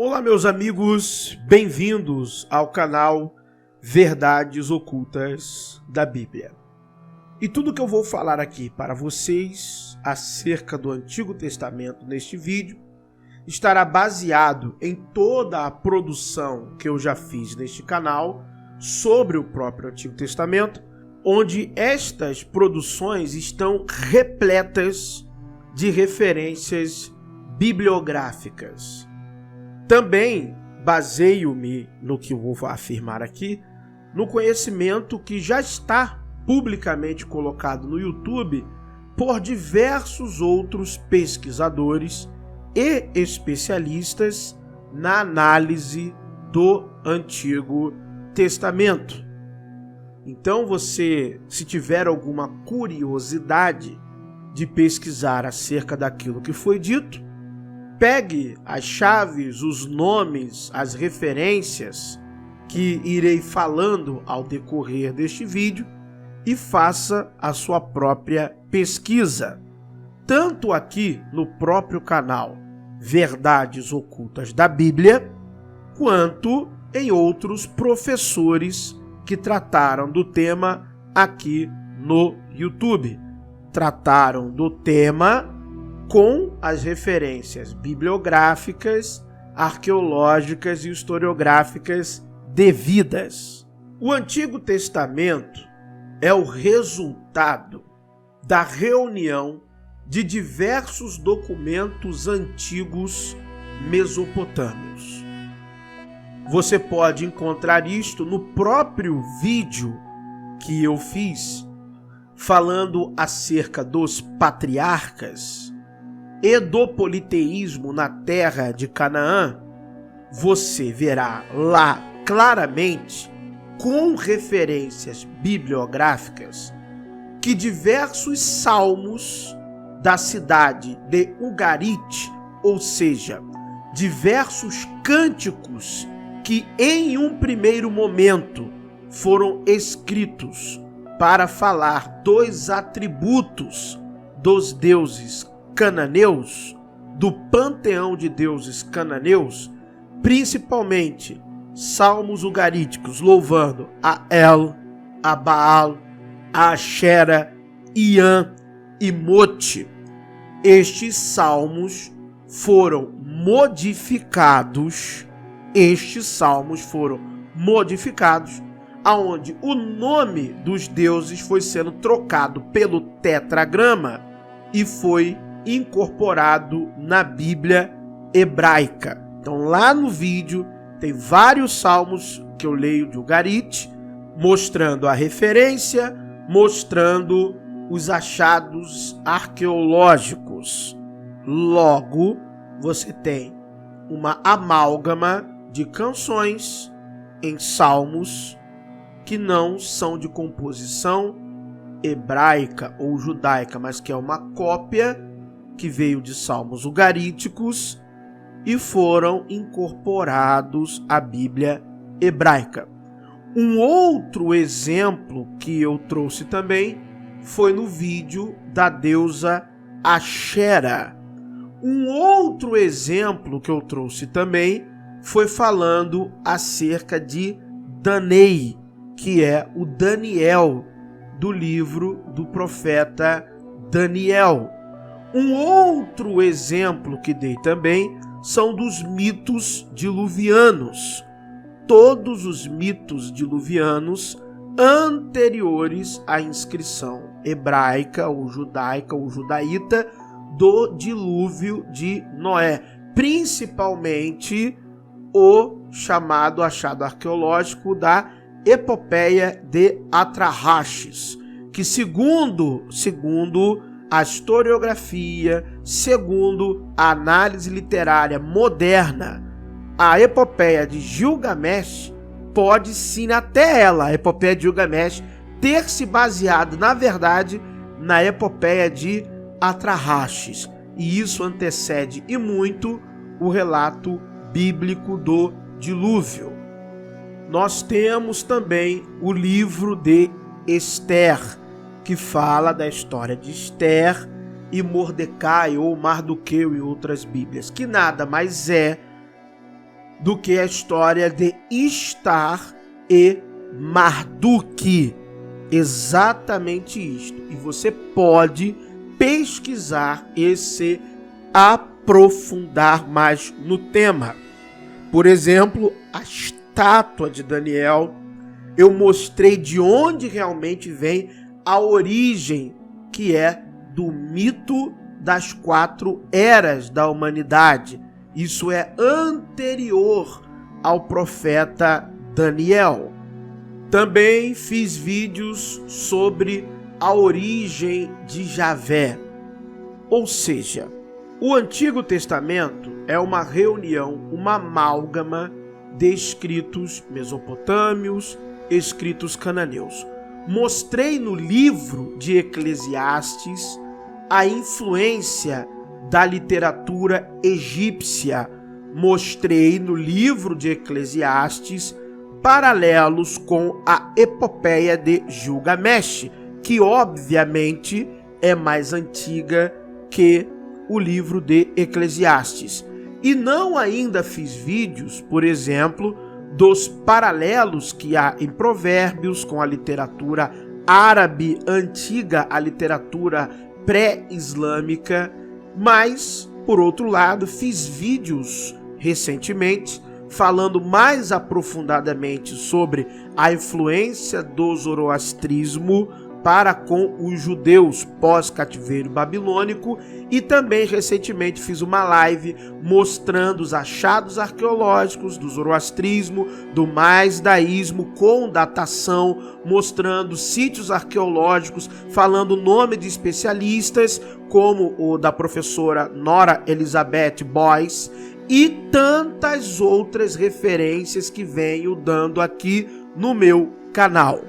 Olá, meus amigos, bem-vindos ao canal Verdades Ocultas da Bíblia. E tudo que eu vou falar aqui para vocês acerca do Antigo Testamento neste vídeo estará baseado em toda a produção que eu já fiz neste canal sobre o próprio Antigo Testamento, onde estas produções estão repletas de referências bibliográficas. Também baseio-me no que eu vou afirmar aqui, no conhecimento que já está publicamente colocado no YouTube por diversos outros pesquisadores e especialistas na análise do Antigo Testamento. Então você, se tiver alguma curiosidade de pesquisar acerca daquilo que foi dito, pegue as chaves, os nomes, as referências que irei falando ao decorrer deste vídeo e faça a sua própria pesquisa, tanto aqui no próprio canal Verdades Ocultas da Bíblia, quanto em outros professores que trataram do tema aqui no YouTube. Trataram do tema com as referências bibliográficas, arqueológicas e historiográficas devidas. O Antigo Testamento é o resultado da reunião de diversos documentos antigos mesopotâmios. Você pode encontrar isto no próprio vídeo que eu fiz falando acerca dos patriarcas e do politeísmo na terra de Canaã. Você verá lá claramente, com referências bibliográficas, que diversos salmos da cidade de Ugarit, ou seja, diversos cânticos que em um primeiro momento foram escritos para falar dos atributos dos deuses cananeus, do panteão de deuses cananeus, principalmente salmos ugaríticos louvando a El, a Baal, a Axera, Iã e Mote. Estes salmos foram modificados, aonde o nome dos deuses foi sendo trocado pelo tetragrama e foi incorporado na Bíblia hebraica. Então lá no vídeo tem vários salmos que eu leio de Ugarit, mostrando a referência, mostrando os achados arqueológicos. Logo, você tem uma amálgama de canções em salmos que não são de composição hebraica ou judaica, mas que é uma cópia que veio de salmos ugaríticos e foram incorporados à Bíblia hebraica. Um outro exemplo que eu trouxe também foi no vídeo da deusa Axera. Um outro exemplo que eu trouxe também foi falando acerca de Danei, que é o Daniel do livro do profeta Daniel. Um outro exemplo que dei também são dos mitos diluvianos. Todos os mitos diluvianos anteriores à inscrição hebraica ou judaica ou judaíta do dilúvio de Noé, principalmente o chamado achado arqueológico da epopeia de Atrahasis, que segundo a historiografia, segundo a análise literária moderna, a epopeia de Gilgamesh pode sim, até ela, a epopeia de Gilgamesh, ter se baseado, na verdade, na epopeia de Atrahasis. E isso antecede e muito o relato bíblico do dilúvio. Nós temos também o livro de Esther, que fala da história de Esther e Mordecai ou Mardoqueu e outras bíblias, que nada mais é do que a história de Ishtar e Marduk. Exatamente isto. E você pode pesquisar e se aprofundar mais no tema. Por exemplo, a estátua de Daniel, eu mostrei de onde realmente vem a origem, que é do mito das 4 eras da humanidade. Isso é anterior ao profeta Daniel. Também fiz vídeos sobre a origem de Javé. Ou seja, o Antigo Testamento é uma reunião, uma amálgama de escritos mesopotâmios, escritos cananeus. Mostrei no livro de Eclesiastes a influência da literatura egípcia. Mostrei no livro de Eclesiastes paralelos com a epopeia de Gilgamesh, que obviamente é mais antiga que o livro de Eclesiastes. E não ainda fiz vídeos, por exemplo, dos paralelos que há em Provérbios com a literatura árabe antiga, a literatura pré-islâmica, mas, por outro lado, fiz vídeos recentemente falando mais aprofundadamente sobre a influência do zoroastrismo para com os judeus pós-cativeiro babilônico, e também recentemente fiz uma live mostrando os achados arqueológicos do zoroastrismo, do mazdaísmo com datação, mostrando sítios arqueológicos, falando o nome de especialistas como o da professora Nora Elizabeth Boyce e tantas outras referências que venho dando aqui no meu canal.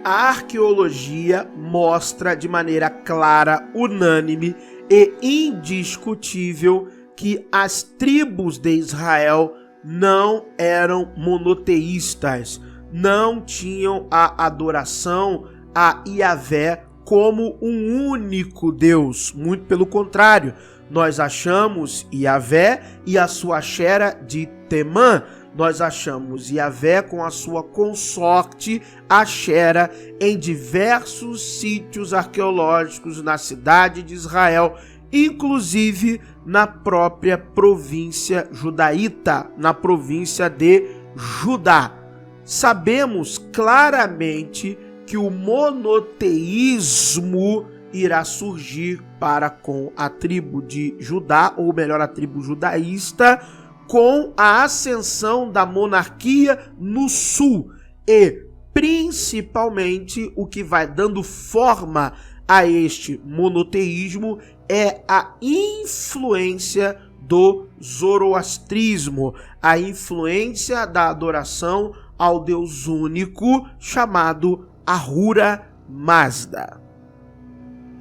A arqueologia mostra de maneira clara, unânime e indiscutível que as tribos de Israel não eram monoteístas, não tinham a adoração a Yahvé como um único Deus. Muito pelo contrário, nós achamos Yahvé e a sua Axera de Temã. Nós achamos Yahvé com a sua consorte Axera em diversos sítios arqueológicos na cidade de Israel, inclusive na própria província judaíta, na província de Judá. Sabemos claramente que o monoteísmo irá surgir para com a tribo de Judá, ou melhor, a tribo judaísta, com a ascensão da monarquia no sul, e principalmente o que vai dando forma a este monoteísmo é a influência do zoroastrismo, a influência da adoração ao Deus único chamado Ahura Mazda.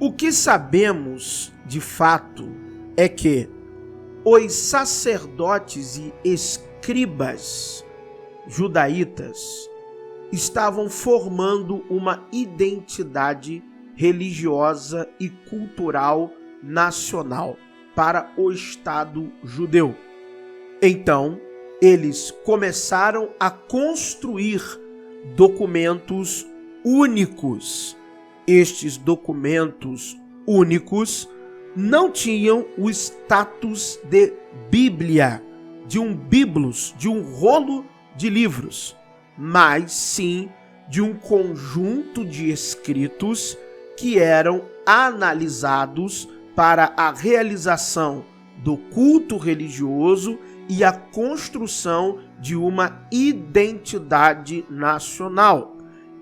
O que sabemos de fato é que os sacerdotes e escribas judaítas estavam formando uma identidade religiosa e cultural nacional para o Estado judeu. Então, eles começaram a construir documentos únicos. Estes documentos únicos não tinham o status de Bíblia, de um biblos, de um rolo de livros, mas sim de um conjunto de escritos que eram analisados para a realização do culto religioso e a construção de uma identidade nacional.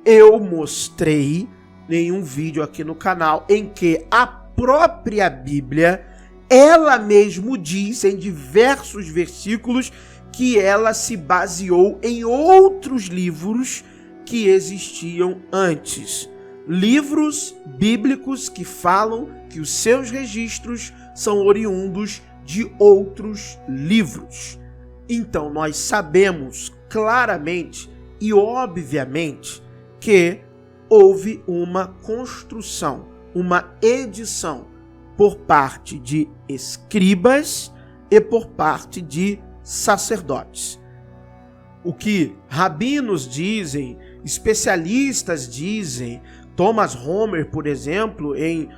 Eu mostrei em um vídeo aqui no canal em que a própria Bíblia, ela mesmo diz em diversos versículos que ela se baseou em outros livros que existiam antes. Livros bíblicos que falam que os seus registros são oriundos de outros livros. Então nós sabemos claramente e obviamente que houve uma construção, uma edição por parte de escribas e por parte de sacerdotes. O que rabinos dizem, especialistas dizem, Thomas Homer, por exemplo, em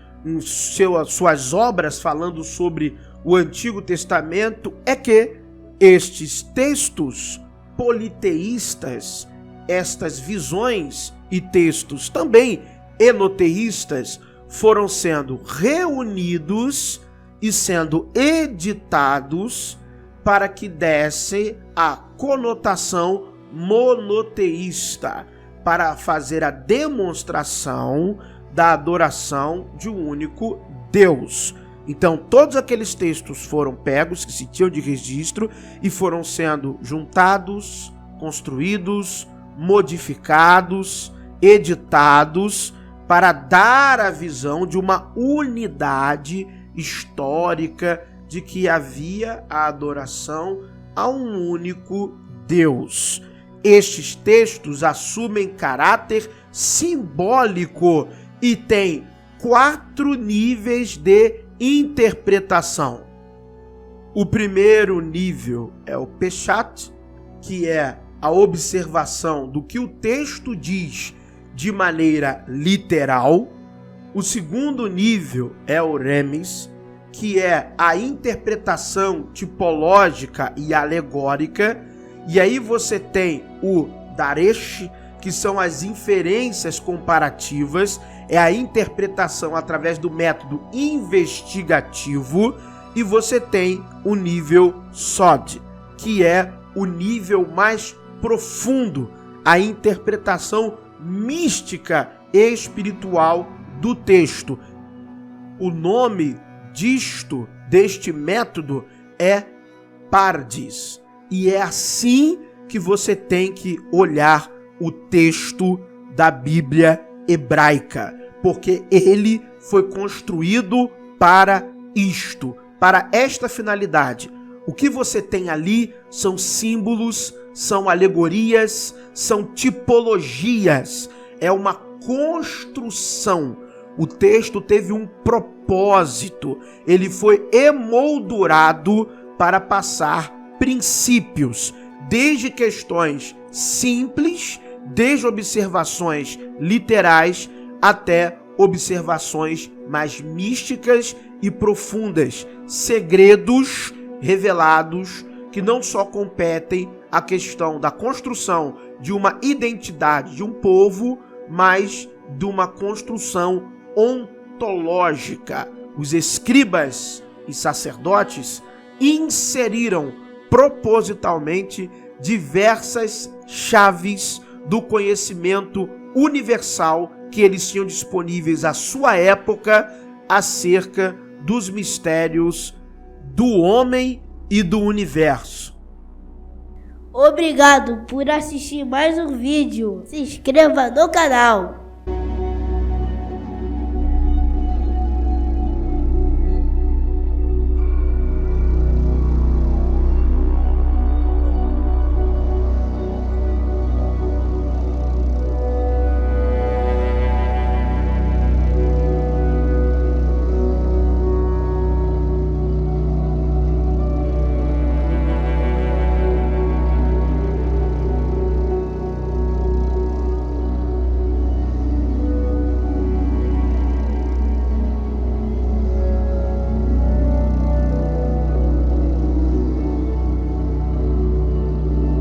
suas obras falando sobre o Antigo Testamento, é que estes textos politeístas, estas visões e textos também enoteístas, foram sendo reunidos e sendo editados para que desse a conotação monoteísta, para fazer a demonstração da adoração de um único Deus. Então, todos aqueles textos foram pegos, que se tinham de registro, e foram sendo juntados, construídos, modificados, editados, para dar a visão de uma unidade histórica de que havia a adoração a um único Deus. Estes textos assumem caráter simbólico e têm 4 níveis de interpretação. O primeiro nível é o Peshat, que é a observação do que o texto diz de maneira literal. O segundo nível é o Remes, que é a interpretação tipológica e alegórica. E aí você tem o Daresh, que são as inferências comparativas, é a interpretação através do método investigativo. E você tem o nível Sod, que é o nível mais profundo, a interpretação mística e espiritual do texto. O nome deste método é Pardis. E é assim que você tem que olhar o texto da Bíblia hebraica, porque ele foi construído para isto, para esta finalidade. O que você tem ali são símbolos, são alegorias, são tipologias, é uma construção. O texto teve um propósito, ele foi emoldurado para passar princípios, desde questões simples, desde observações literais até observações mais místicas e profundas, segredos revelados que não só competem à questão da construção de uma identidade de um povo, mas de uma construção ontológica. Os escribas e sacerdotes inseriram propositalmente diversas chaves do conhecimento universal que eles tinham disponíveis à sua época acerca dos mistérios do homem e do universo. Obrigado por assistir mais um vídeo. Se inscreva no canal.